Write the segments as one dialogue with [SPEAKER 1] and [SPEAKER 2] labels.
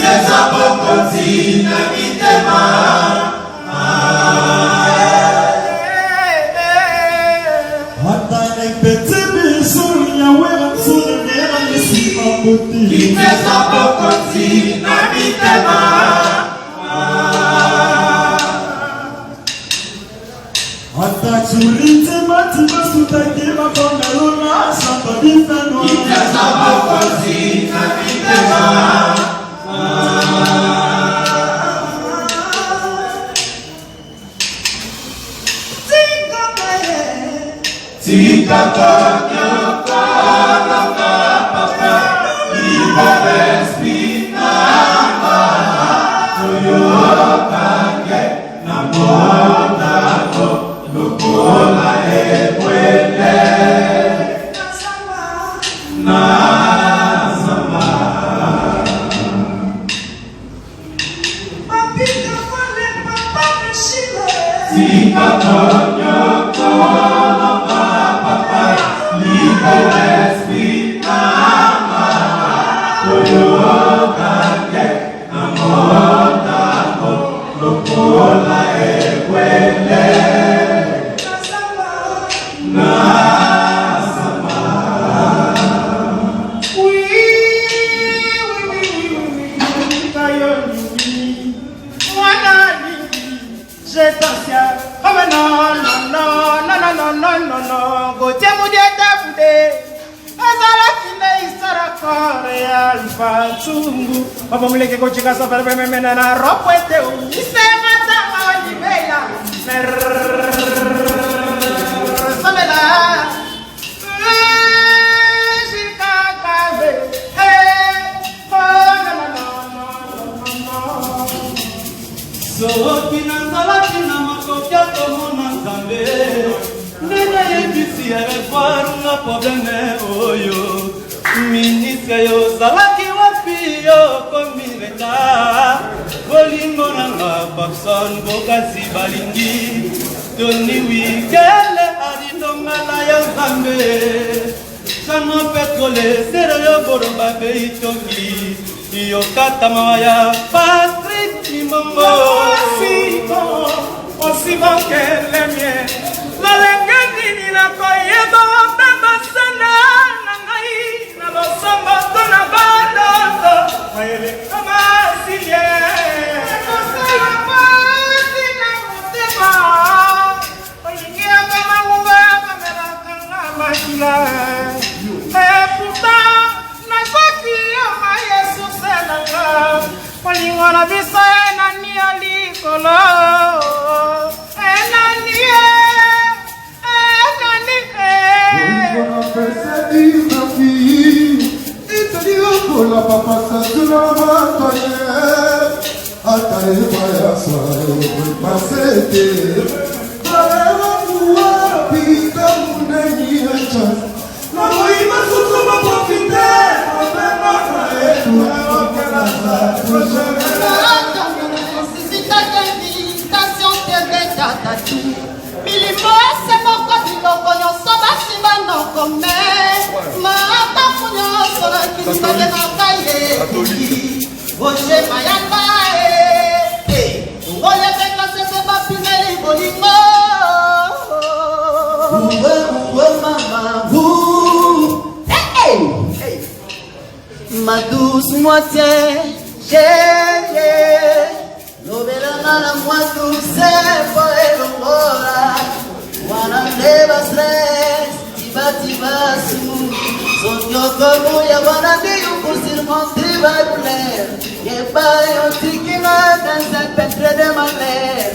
[SPEAKER 1] Kiteza bokonzi na mitema.
[SPEAKER 2] Hata pete bisu ya wera sura mera nisima buti.
[SPEAKER 1] Kiteza bokonzi na mitema.
[SPEAKER 2] Hata churite mati basuta kema kongalona samba bitano.
[SPEAKER 1] Kiteza bokonzi na mitema. Tika konyo kono papa, liberes pinama, toyo kange namonda ko lukola ekwele na sama. Tika konyo kono papa, liberes pinama, toyo kange namonda ko lukola ekwele na sama.
[SPEAKER 3] Papa muleke kochika safari pememena na ropwete unisema tama walibela samela shikakabe
[SPEAKER 4] Soki na nzalaki na makokia komona nzambe ndenge yebisi erevoirunga probleme oyo ministre yozalaki wapi yokomileka bolingo nanga bakson bokasi balingi toni wikele alindongala ya nzambe chano petrole sere yo boroba beitongi yokatama ya Patrick Limongo
[SPEAKER 3] aussi bon que les miens la lengeni ni na koyeba baba sana nangai na losomba tona bado mayele kama silie kosala pasi na mutema olingia kama unga kamera kanga makila et pourtant na kwaki ya Yesu senanga olingo na biso nani alikolo
[SPEAKER 5] la papa sazula matoye atare baya sayo pasete bara kuwa pika muneni acha na moima suko mapofite mama etu akela sa prochaine
[SPEAKER 6] sisita invitation tebe tatatu milimo semoko biloko nyonso basimba nokome maatafunyo sola kilimade na kaye oje mayamba oyebeka sese bapimeli bolingo uwe mama ma douce moitié chérie Novelanga na mwa douce for elongola wana leva stress tiba su sonyo komu ya wana diyo surmonter va douleur ye pa yo tikina dans un peintre de malheur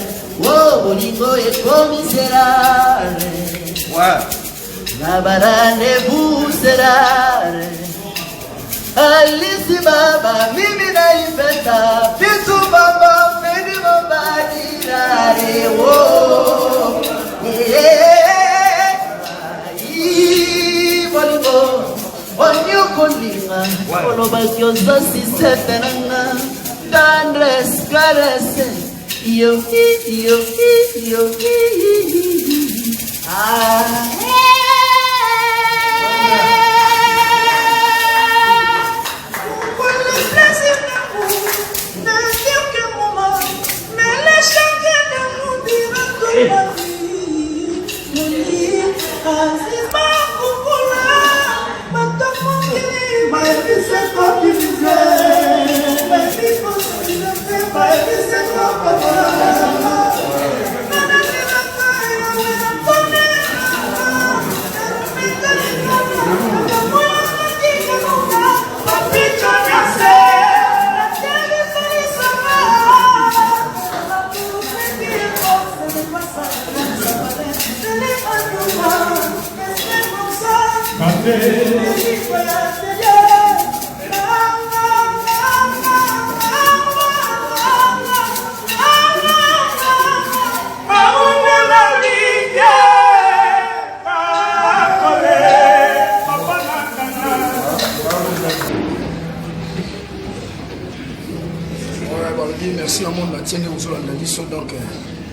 [SPEAKER 6] oh bolingo et commissaire
[SPEAKER 1] Ouais.
[SPEAKER 6] la barane vous serare Alisi baba mimi naipenda vitu baba fedi baba dirare wo bolingo onyo kolinga olobaki ozosi setenanga tendresse caresse yo
[SPEAKER 5] Merci à mon matin de vous en addition donc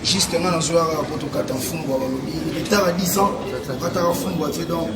[SPEAKER 5] justement dans soir à votre carte en fond il est à 10 ans quand à fond boîtier donc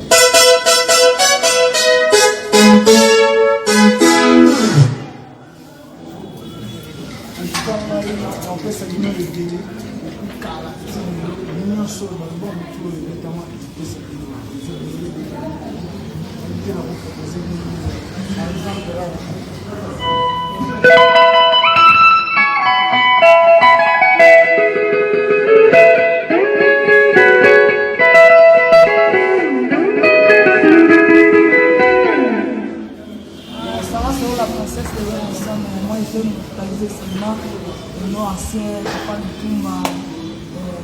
[SPEAKER 7] le nom ancien, Papa Lutumba,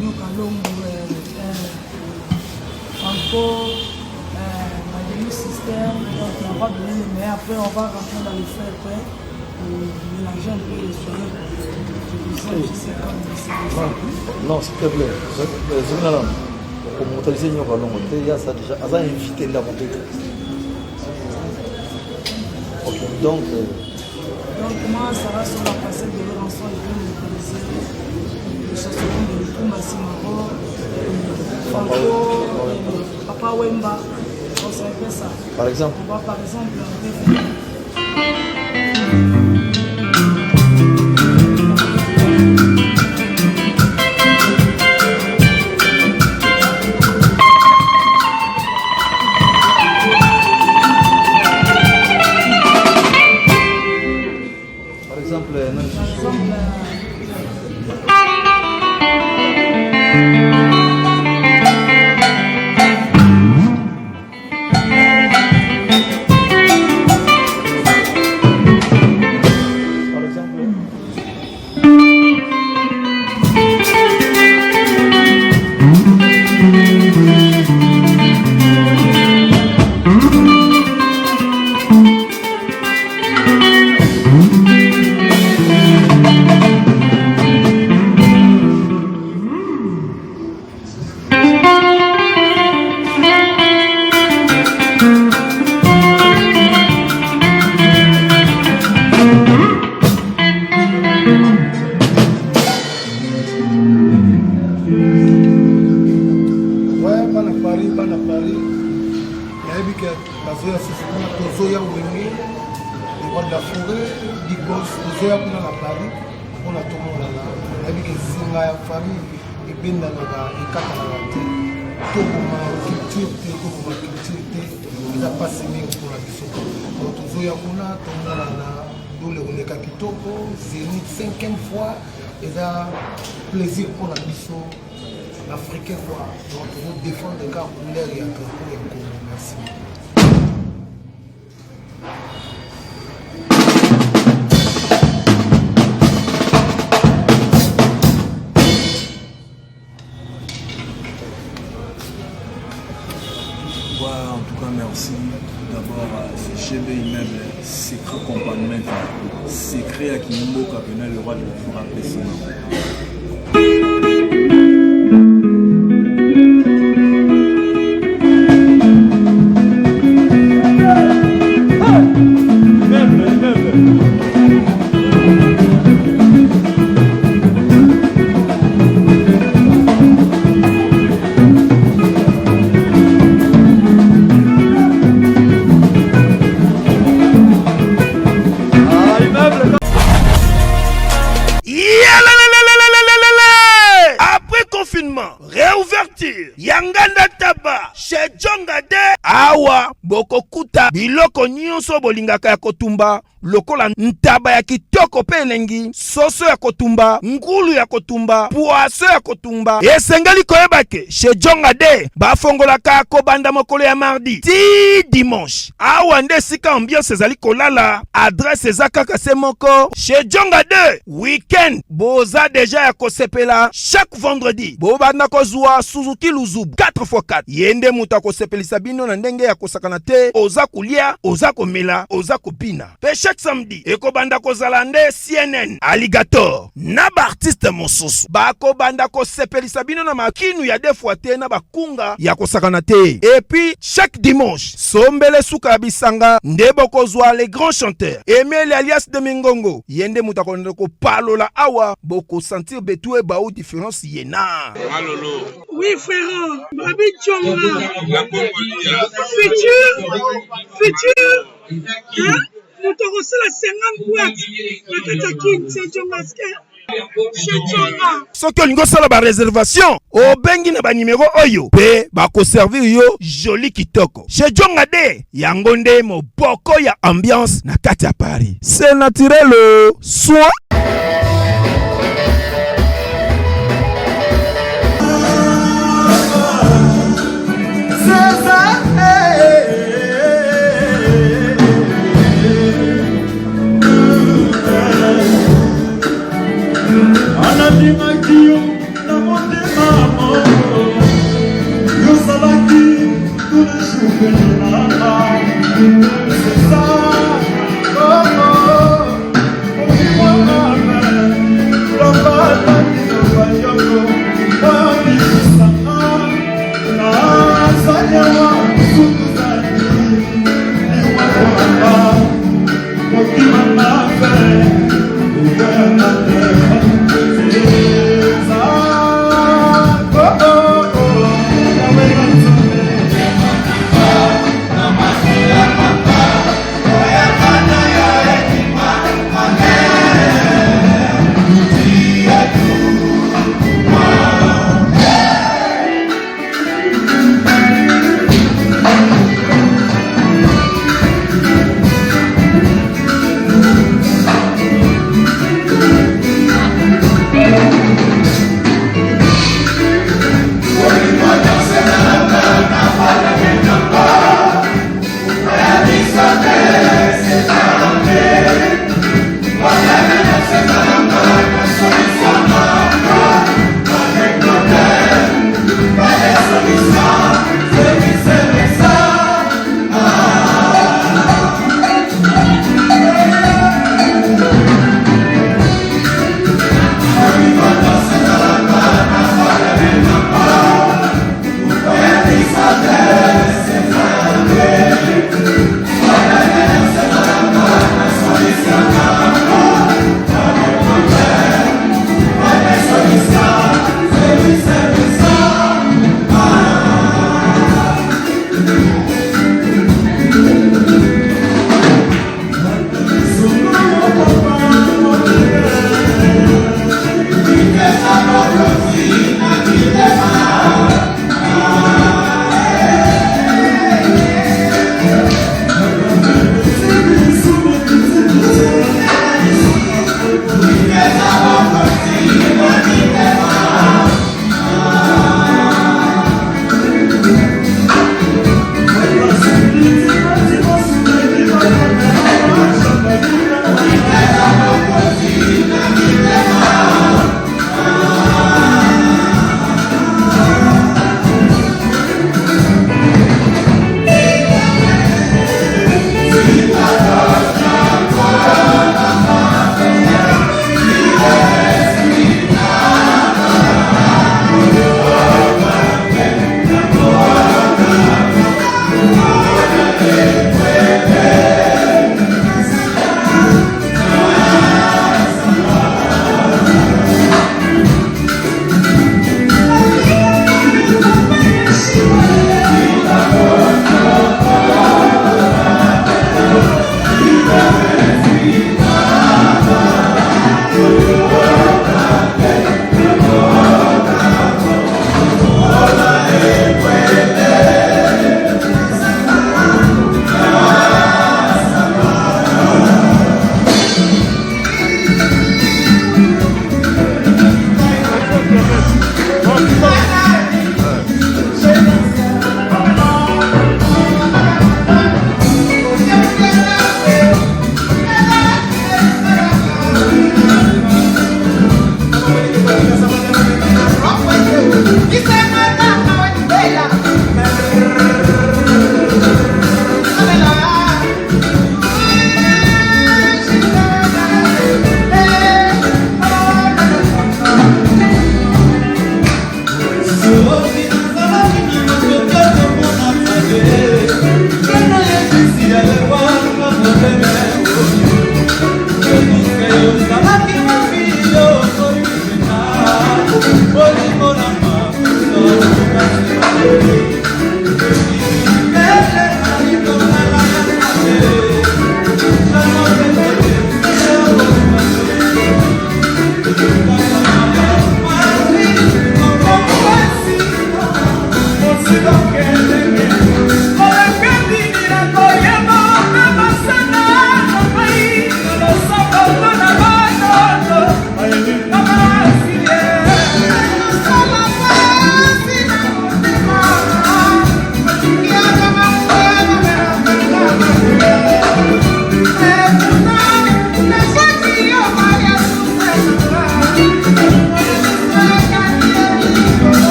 [SPEAKER 7] Nyoka Longo, Franco, Madeleine Système, donc on va donner les meilleurs, après on va rentrer dans le feu après, mélanger un peu les soirées.
[SPEAKER 8] Non, s'il te plaît, pour montrer Nyoka Longo, il y a ça déjà, ça a invité la montée. Ok, donc
[SPEAKER 7] moi, ça va sur la parcelle de Laurençon et puis vous connaissez les chansons de Lutumba Simako, Franco, Papa Wemba. Donc c'est un peu ça.
[SPEAKER 8] Par exemple
[SPEAKER 7] on va par exemple
[SPEAKER 5] plaisir pour la mission africaine. Donc, nous défendre les gars pour l'air et à merci.
[SPEAKER 2] En tout cas, merci d'abord à CGB Immeuble, Secret Compagnie, Secret à Kimbo, Capena, le roi de la Forêt.
[SPEAKER 3] bokuta biloko nyonso bolingaka ya kotumba lokola ntaba ya kitoko pe elengi, soso ya kotumba, ngulu ya kotumba, poaso ya kotumba. Esengeli koyeba ke chez Djonga de bafongolaka kobanda mokolo ya mardi ti dimanche. Awa nde sika ambiance ezali kolala. Adresse eza kaka se moko chez Djonga de. Weekend boza deja ya kosepela. Chaque vendredi bobanda kozwa Suzuki Luzubu 4x4. Yende muta kosepelisa bino na ndenge ya kosakana te. Oza kulia, oza komela, oza kopina. Pe chaque samedi ekobanda kozala nde CNN Alligator na ba artiste mosusu bakobanda kosepelisa bino na makinu ya defwa te na bakunga ya kosakana te. Et puis chaque dimanche sombele suka ya bisanga nde bokozwa les grands chanteurs Emile alias de Mingongo. Yende muta konde ko palola awa boko sentir betou e ba ou différence yena.
[SPEAKER 1] Malolo.
[SPEAKER 7] Oui, frère, Babi Djonga. Futur. Hein? Nous t'aurons la 50 boîtes. La Katakine, c'est Djongaske. Chez Djonga.
[SPEAKER 3] Soki olingo sala ba réservation, obengi na ba numéro oyo pe ba ko servir yo joli kitoko. Chez Djonga de yango nde moboko ya ambiance na kati ya Paris. C'est naturel, soit
[SPEAKER 1] C'est ça, oh, oh, oh, oh, oh, oh, oh,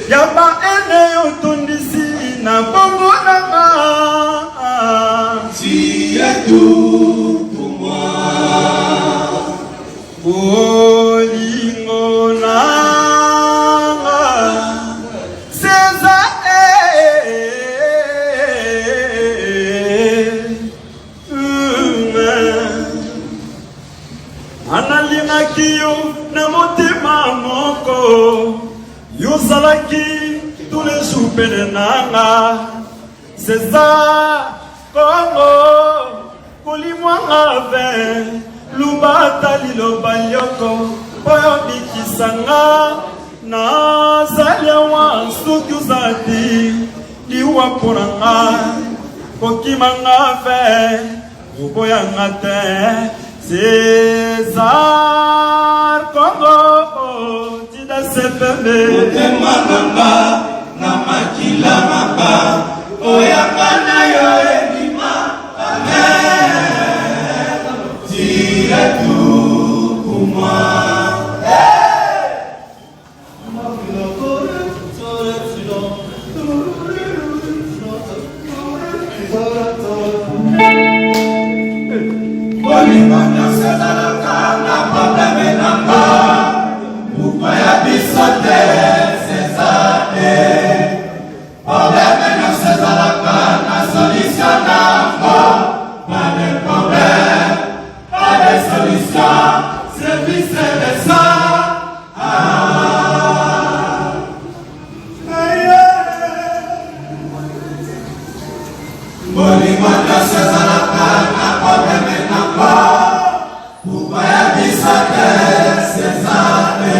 [SPEAKER 4] Yaba ene otondisi na bongo nanga Ozalaki tous les jours Penenanga César Congo Kolimwanga ve Lubata liloba lioko Poyo bikisanga Na zaliawa Suki uzati Liwa poranga Kokimanga ve Ruboyanga te César Congo Tida sepeme
[SPEAKER 1] Otemananga Na makila maba Oyanga na yo edima Amen Tire tout pour moi Olimanya sezalaka na probleme nanga Upaya bisote sezale Probleme no sezalaka na solution nango Pas de problème, pas de solution Service de ça Olimanya sezalaka na probleme nanga Upaya bisote sezale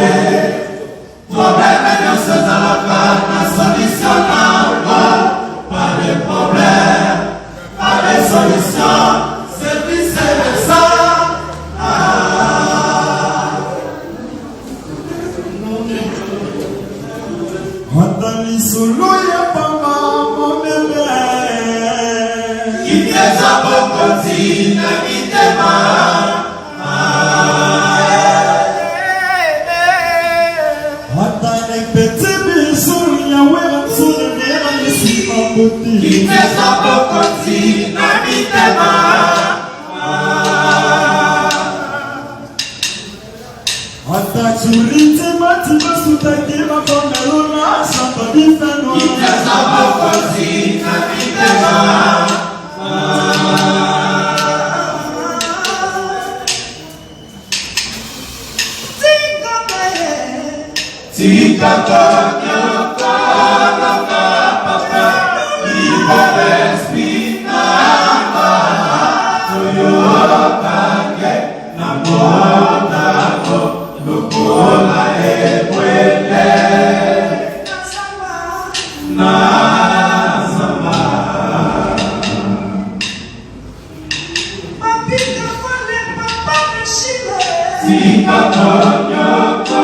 [SPEAKER 1] Problème no sezalaka na solution nango Pas de problème, pas de solution Service de ça
[SPEAKER 4] Hatali solo ya pamba monele
[SPEAKER 1] Kiteza bokonzi na mitema
[SPEAKER 4] Hata ekpete biso ya wera sole mera misi maboti
[SPEAKER 1] Kiteza bokonzi na mitema
[SPEAKER 4] Hata churite mati basutake makongalona Samba bifano
[SPEAKER 1] Kiteza bokonzi na mitema Tika kanyoko nanga papa Iba espinanga Toyo kange na motago Lukola ekwele Nazama Tika kanyoko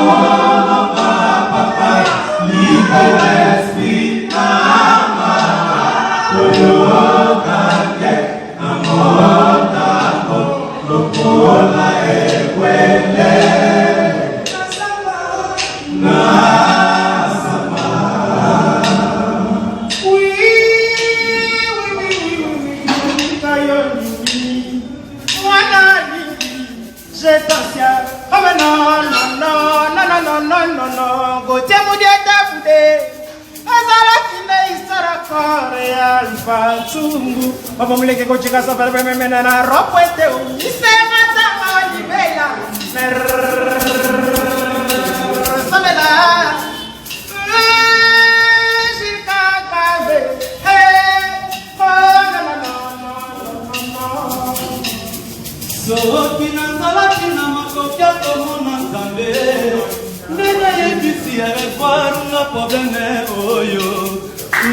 [SPEAKER 9] Papa muleke kochika safari memena na ropo ete unisema tama libela samela shikakabe
[SPEAKER 4] Soki nazalaki na makopia komona Nzambe Ndenge yebisi ya revoirunga probleme oyo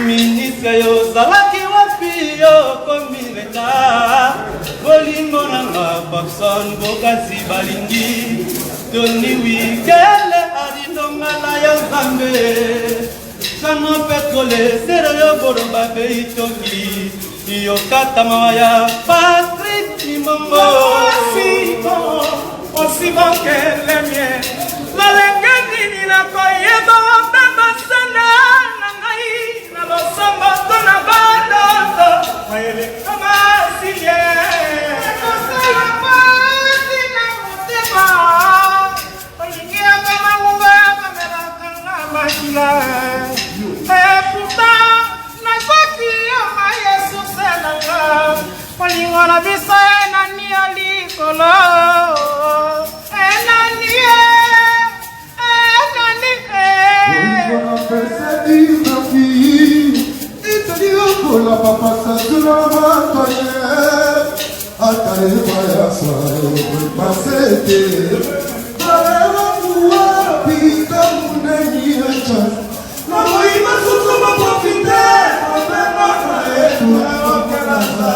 [SPEAKER 4] Ministre yo zalaki wapi yo komireta Bolingo nanga Babson bokasi balingi Tony Wikele adindongala ya Nzambe Kano petrole sere yo boroba beitoki Yo katama ya Patrick Mimongo
[SPEAKER 9] aussi bon que les miens la lengeni ni na koyeba wapema sana na ngai na losombo tona bandoto mayele kama siye kosala pasi na motema olingia kama mungu ya kamera kanga makila et pourtant na kwaki yo ma Yesu senanga olingo na biso enani alikolo enani
[SPEAKER 1] la papa satula matoye atare baya sae pasete para kuwa pita muneni acha na moima susu ma profite mama etu akela sa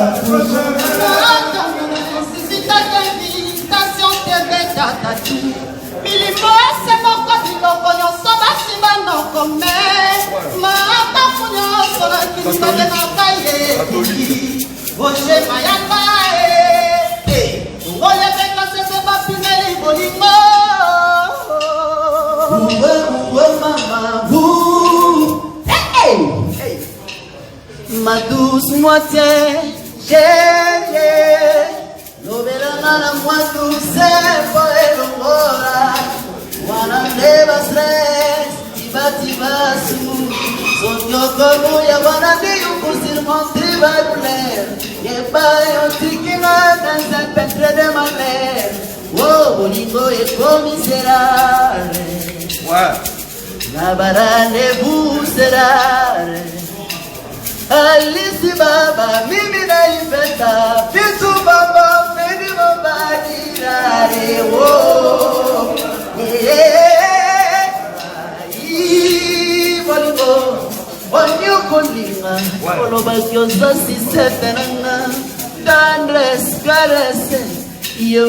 [SPEAKER 6] Milimo se moko biloko nyonso basimba noko me maatafu nyonso nakinisabelaka ye oje mayamba oyebeka sese bapimeli bolingo uwe mama ma douce moitié chérie Lobelanga na mwa douce po elongora wana ndeba stress tiba su sonyoko moya wana ndiyo surmonter ma douleur yeba yo tikinga dans un peintre de ma mère oh bolingo e commissaire
[SPEAKER 2] ouais
[SPEAKER 6] nabarane vous serare Alisi baba mimi naipenda vitu baba mimi mabadilare wo bolingo onyo kolinga oloba kyoza sisetenanga tendres caresse yo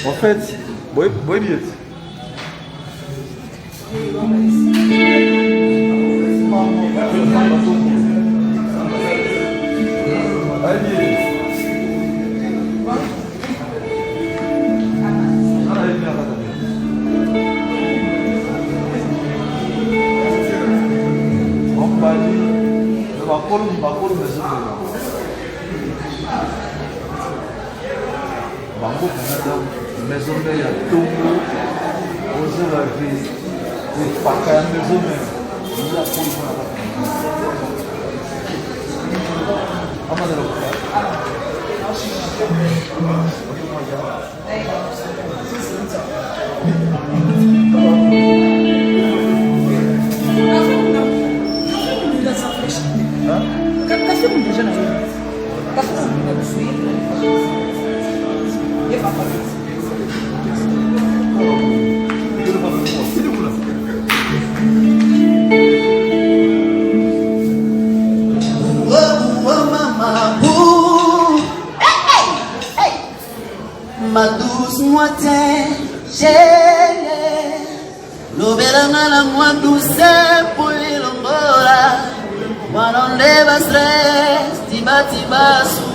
[SPEAKER 8] En fait, boy billet.
[SPEAKER 2] Maison mère, il y a Togo, aux Olavés, les Paka, la maison mère. Nous avons
[SPEAKER 6] ma douce moitié chérie lobelanga na mwa douce po ilongora wanondeba stress tiba su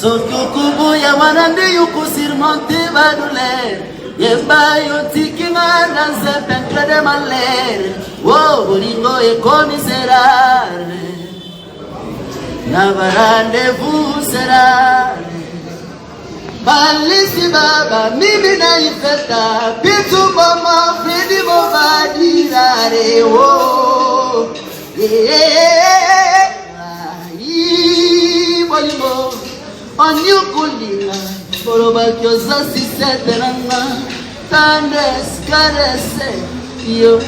[SPEAKER 6] soki okubuya wana ndi yokosurmonte badouleur yeba yo tikinga dans un peintre de malheur wo bolingo ekomiserare na barandez-vous serare Balisi baba mimi naipenda bitu mama fredi mobadilare wo oniokolila bolobaki oza sisete nanga tendres karese yo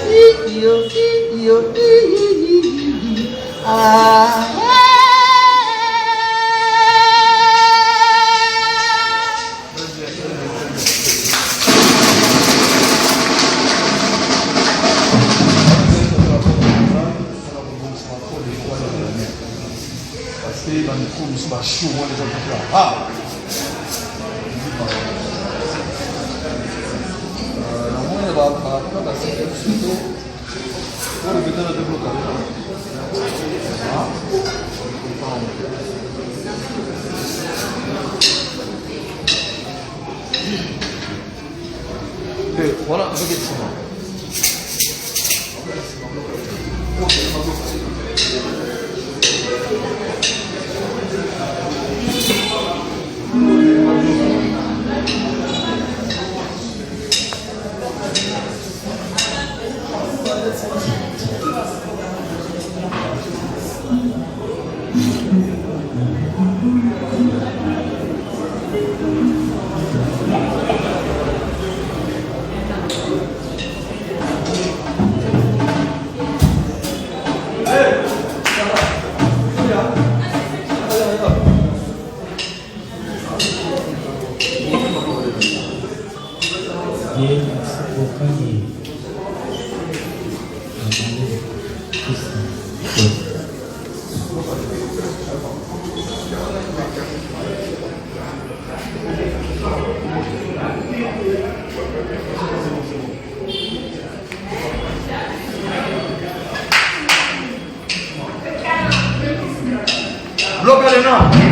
[SPEAKER 2] Dans le coup, nous sommes chauds, les autres là. Ah!
[SPEAKER 8] Voilà, regarde ça.
[SPEAKER 2] Bloca de no.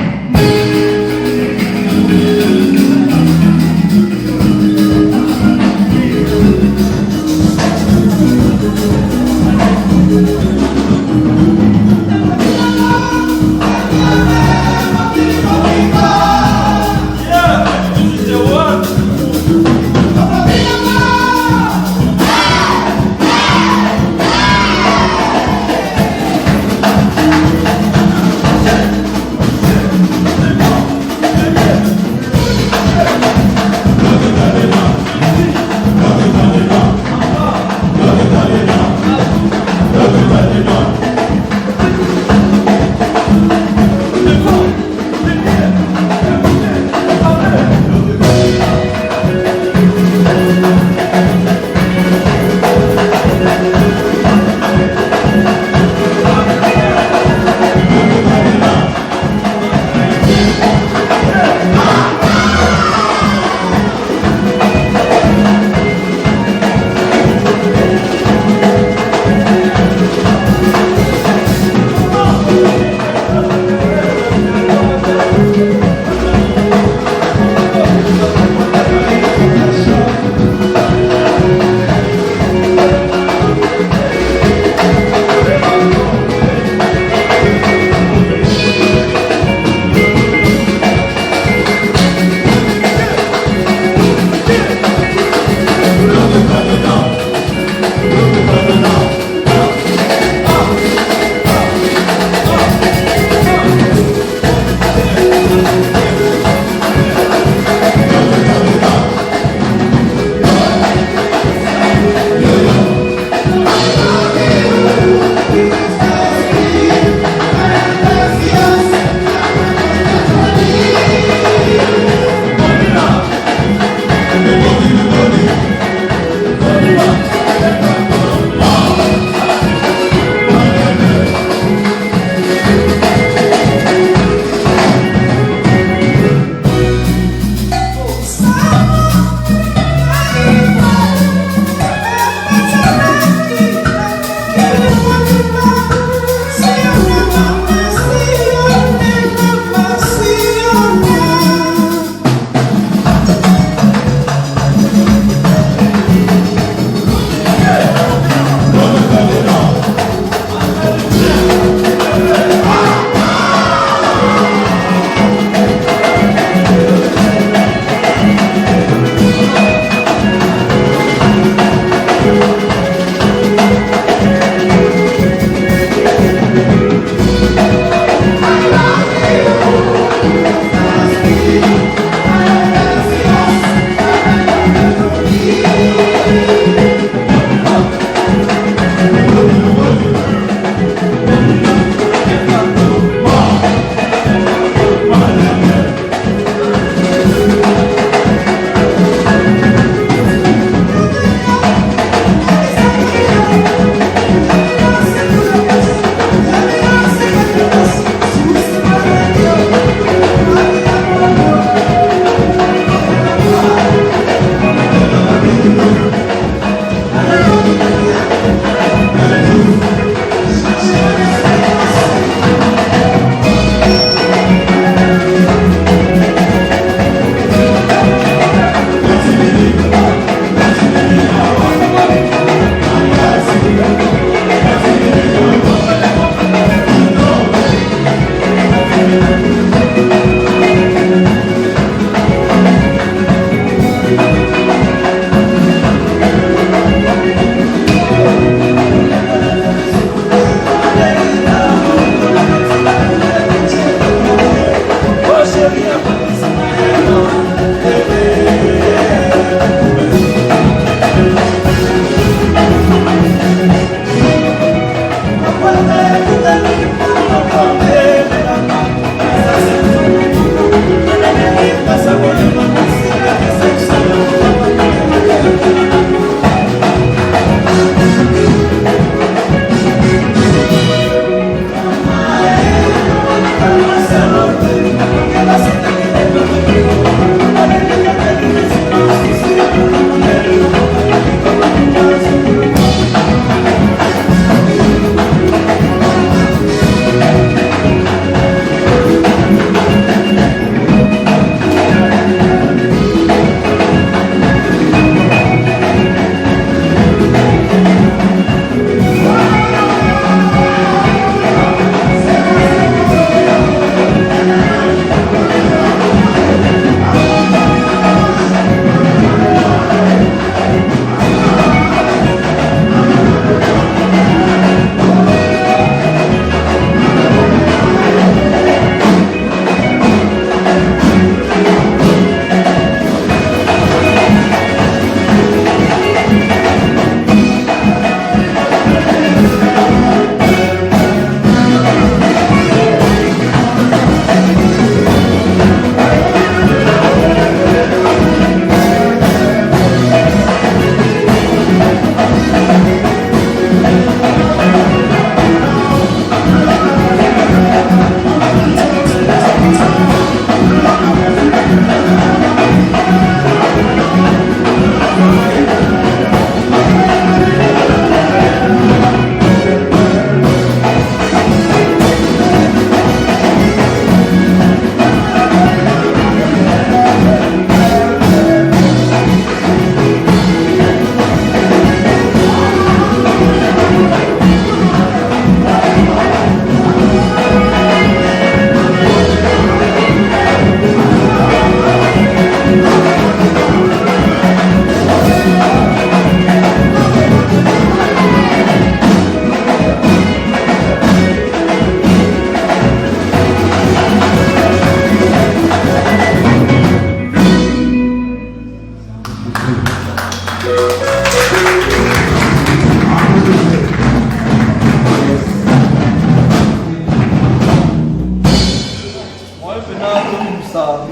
[SPEAKER 8] ça,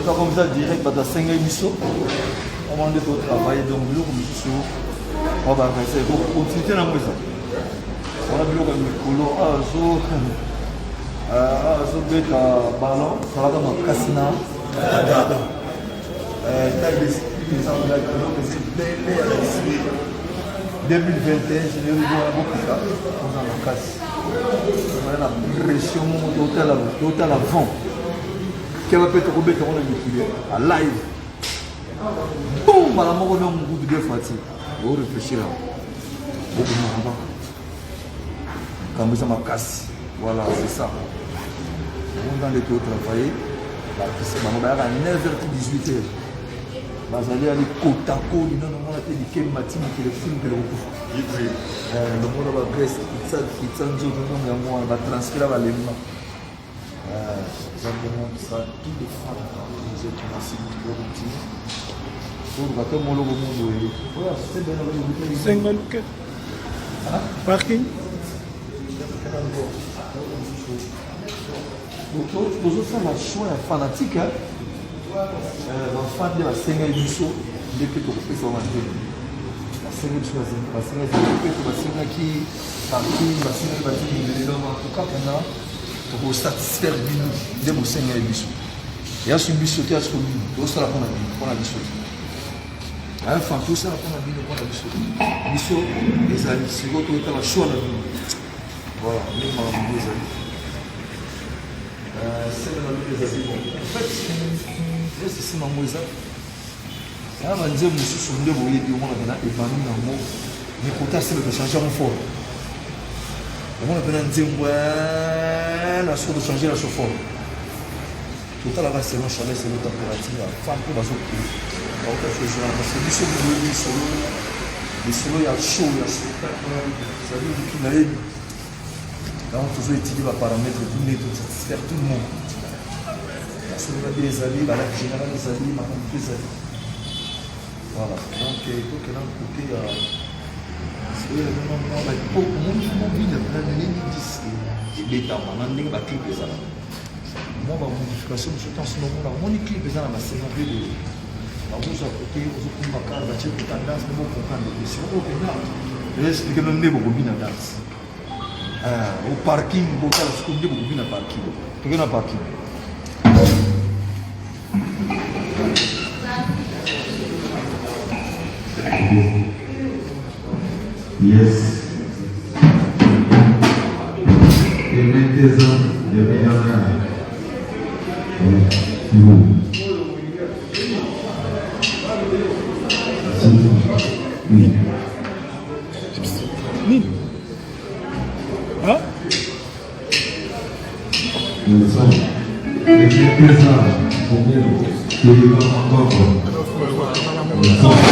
[SPEAKER 8] comme ça direct, bah, dans 5 émissions, on va travailler donc on va faire pour continuer dans ça. On a vu le colo, ballon, ça va dans Cassina. 2021, je vais vous voir beaucoup ça. On a la casse. On a la pression total avant. Qui va peut-être remettre on a à live. Boum, à la mort on a un goût de fatigue. On va réfléchir là. Beaucoup de avant. Quand vous avez ma casse, voilà, c'est ça. On va aller travailler. On va à 9h18h. Bazali ali kotako lino no mona te dikem matimo ke le film ke le ko le mona ba Grèce kitsa nzo no ya moi ba transférer ba lemma ça demande ça tout de femmes nous êtes ici pour continuer pour bato molo go mundo e voilà c'est bien le
[SPEAKER 9] 5000 que parking
[SPEAKER 8] donc tous ça la choix fanatique hein. Fan de la Seigneur du Saut, depuis que vous faites ça, la Seigneur du Saut, la Seigneur qui partit, la Seigneur qui est là, en tout cas, pour satisfaire de mon Seigneur du Saut. Il y a ce bisou qui a ce que tout ça, on a bisou. Enfin, tout ça, on a bisou. Bisou, les amis, c'est votre état, la choix de la vie. Voilà, les mamans, les amis. C'est les amis. En fait, c'est ma moïse. Ça va dire que je suis de vous aider au monde de l'évanouir en mot. Mais pour ça, c'est le changer en forme. Le monde de dire ouais, la chose de changer la chose forme. Tout à l'heure, c'est le chalet, c'est le température. La femme peut va s'occuper. Donc, parce que du solo, il y a chaud, il y a chaud. Ça veut dire qu'il a eu. Donc, il faut étudier les paramètres pour satisfaire tout le monde. Sur les amis, la générale des amis, ma femme des amis. Voilà. Donc, il faut que l'on côté. C'est le moment où on a envie de prendre les disques et bêta. On a un clip de ça. Moi, ma modification, je pense que mon clip est dans la scénario de. La rouge à côté, aux autres ma carte, la tête de tendance, mais bon, comprendre les questions. Je vais expliquer le nez beaucoup bien à danse. Au parking, beaucoup bien à parking. Tout bien à parking.
[SPEAKER 1] Yes. Et maintenant, le millionnaire.
[SPEAKER 9] Oui. Hein?
[SPEAKER 1] Nous sommes les présents pour nous, qui vivons encore. Nous sommes.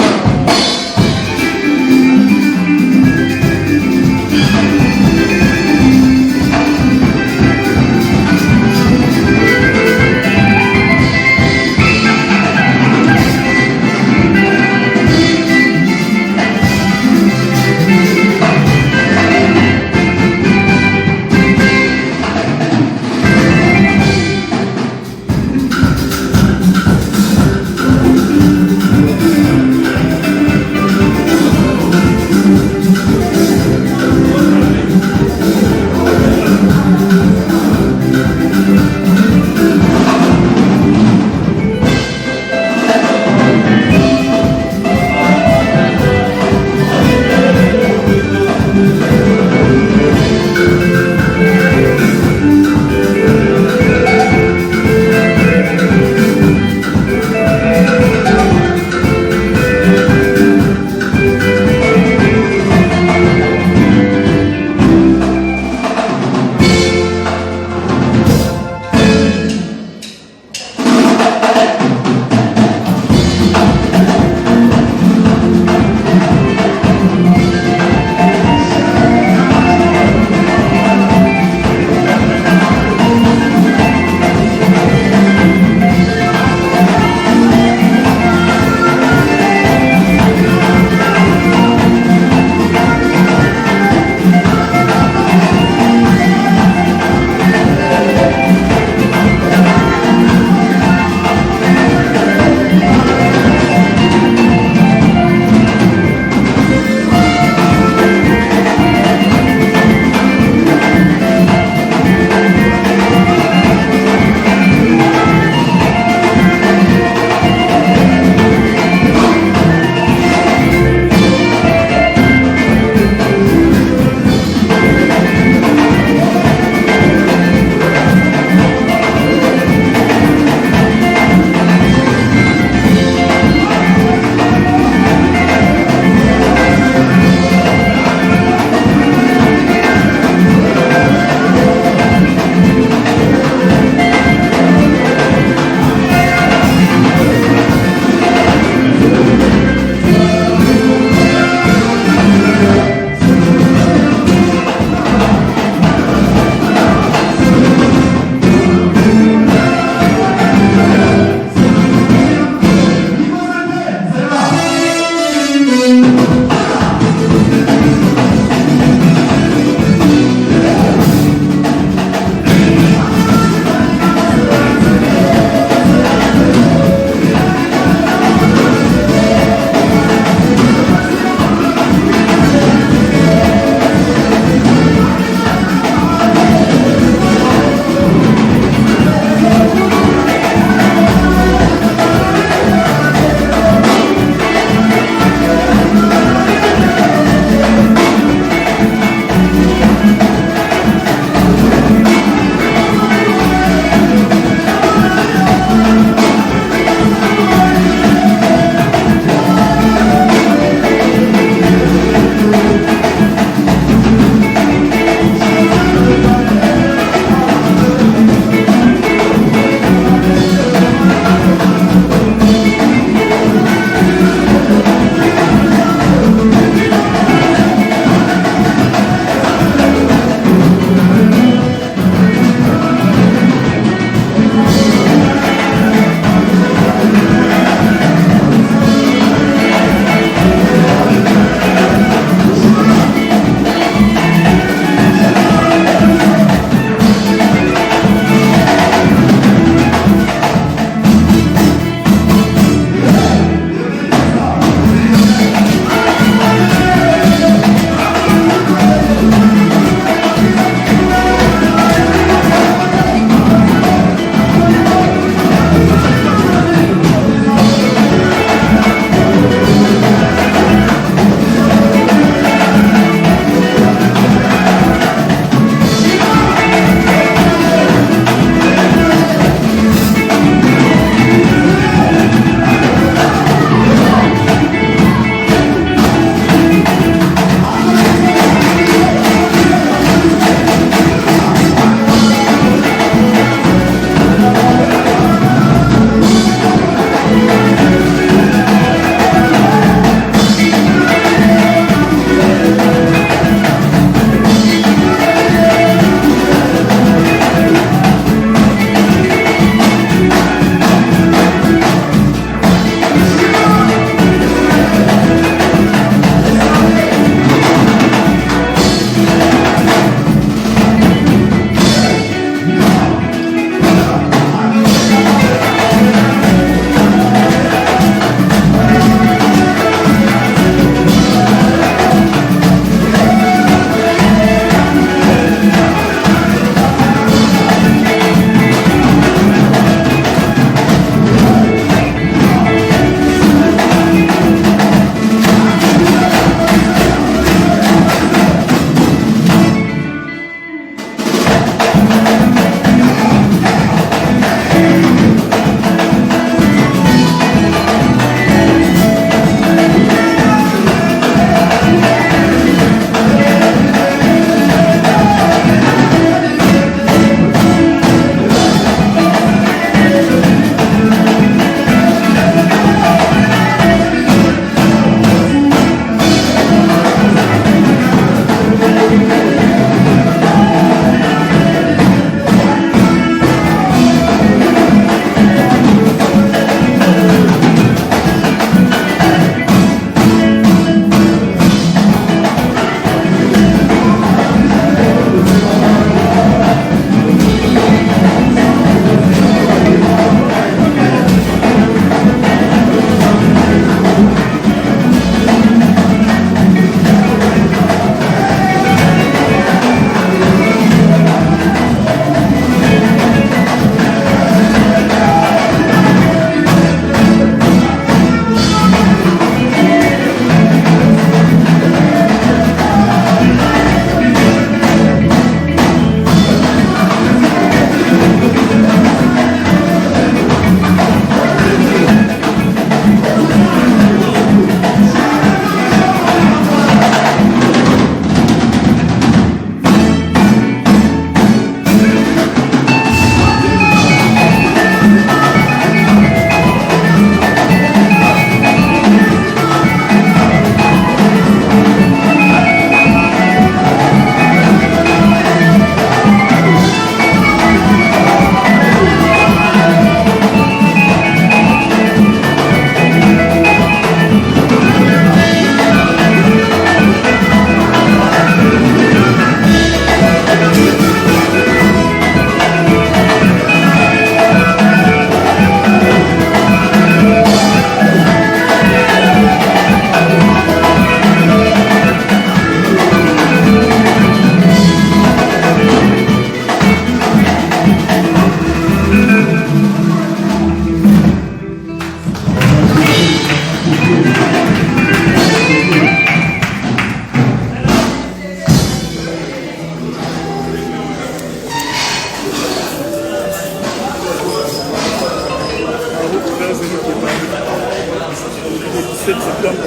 [SPEAKER 2] 7 septembre,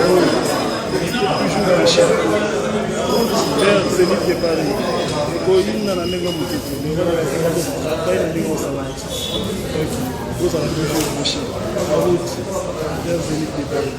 [SPEAKER 2] toujours dans la chaîne. Vers Zénith de Paris. Il y a un négo moutito. Il y a un négo salade. Vous allez toujours au Chine. En route vers Zénith de Paris.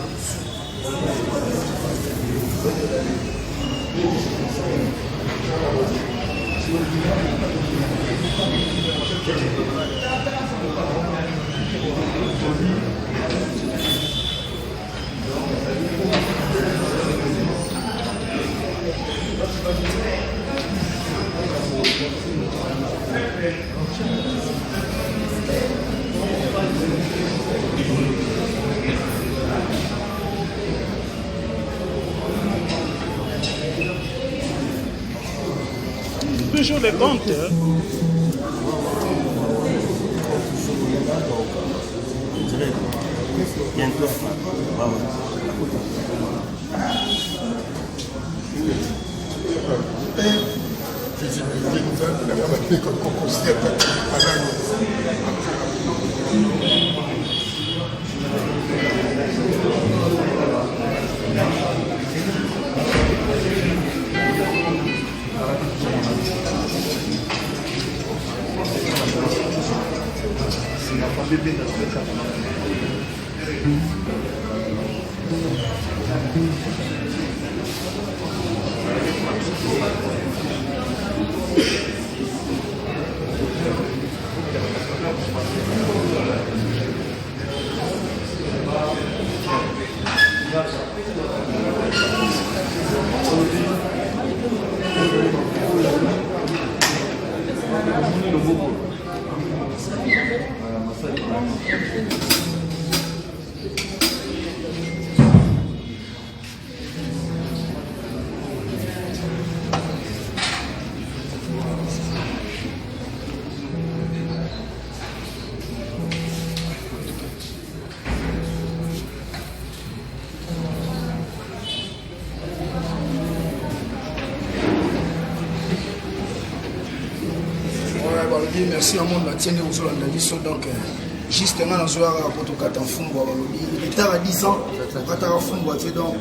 [SPEAKER 2] Toujours les comptes.
[SPEAKER 5] Merci à mon Latien aux Hollandais. Donc, juste un an, on a un peu de carton fond. Il est à 10 ans, on a un fond. Donc,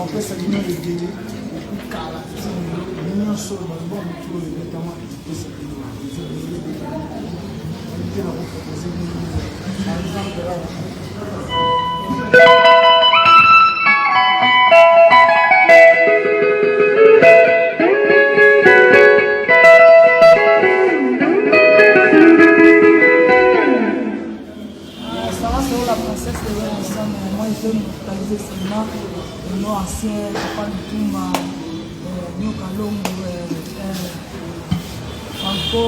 [SPEAKER 5] on peut s'aligner les délais.
[SPEAKER 2] biso balobwa motu oyo notamment epesa te na kopropose par exemple
[SPEAKER 7] seulement le nom ancien, Papa Lutumba, Nyoka Longo, Franco,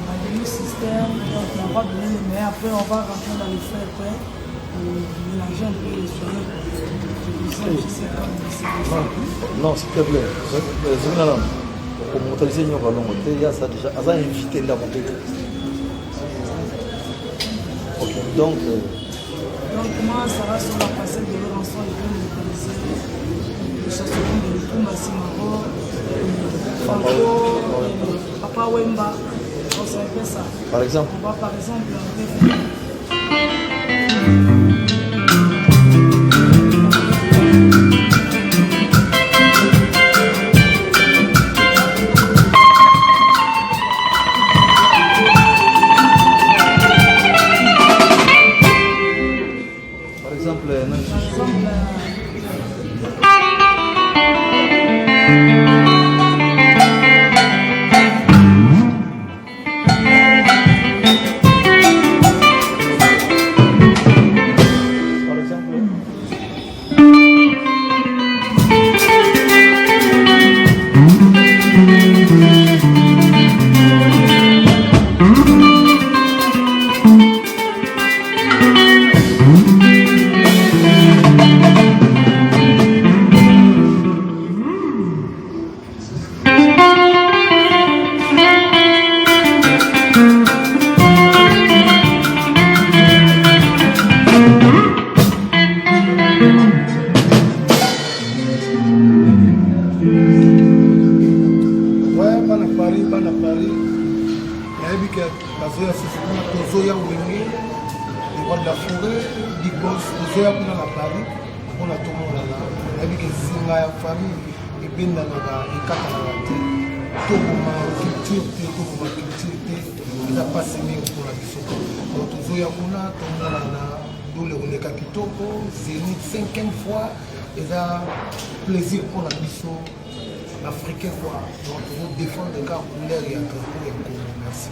[SPEAKER 7] Madeleine Système, donc on va donner les meilleurs, après on va rentrer dans les faits après, mélanger un peu les soirées.
[SPEAKER 8] Non, s'il te plaît, pour montrer Nyoka Longo, il y a ça déjà, ça a invité là. Ok, donc
[SPEAKER 7] comment ça va sur la facette de leur enfant et puis vous connaissez le chansonnier de Lutumba Simaro, Franco, Papa Wemba, on s'est fait ça.
[SPEAKER 8] Par exemple
[SPEAKER 7] on va par exemple
[SPEAKER 5] plaisir pour la mission africaine quoi. Donc vous défendre le gars couleur et drapeau et Congo. Merci.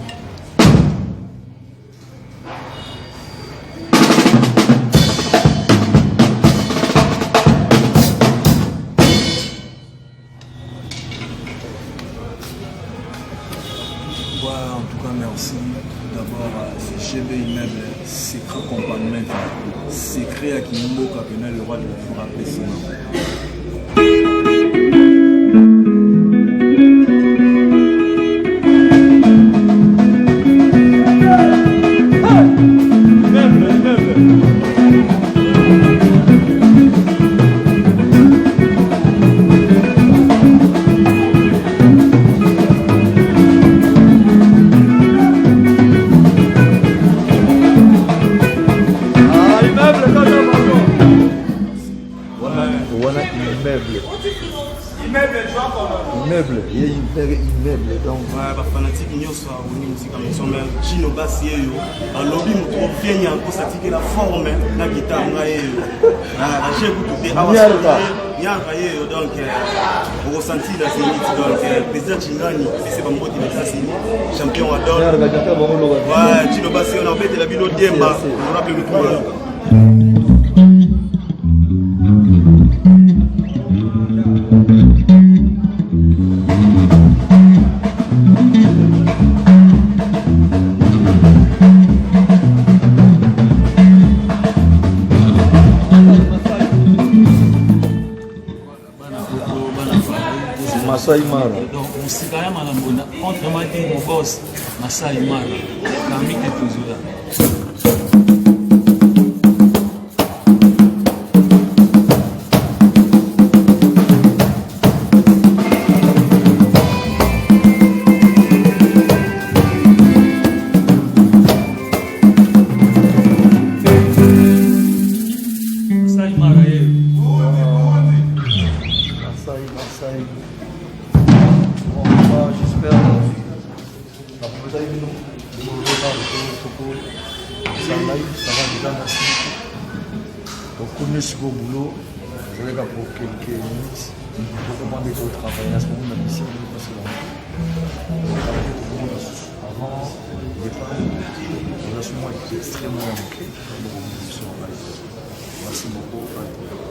[SPEAKER 10] En tout cas, merci d'abord à GB Immeuble, Secret Compagnie, Secret à Kimbo, Capena, le roi de la Foura
[SPEAKER 8] immeuble, il y a immeuble donc
[SPEAKER 2] ba fanatique nyonso oni musique maison mais Chino basi yo alobi muto bien encore satike la forme na guitare ngaye na j'ai goûté nyaka yo donc au ressenti la zénith donc président Chingani c'est pas moti na Sasini champion adore ouais Chino basi on a fait la bilo Demba on rappelle le tout.
[SPEAKER 8] Masai Mara.
[SPEAKER 11] Donc, on s'y va à Malambona. Entre moi et mon boss, Masai Mara. Parmi les toujours là.
[SPEAKER 8] Masai. J'espère la propriété de nous ça va déjà merci. Donc on est sur le boulot, je vais pour quelques minutes pour commander au travail. À ce moment la mission est passée avant le départ, le relationnel est extrêmement manqué. Merci beaucoup.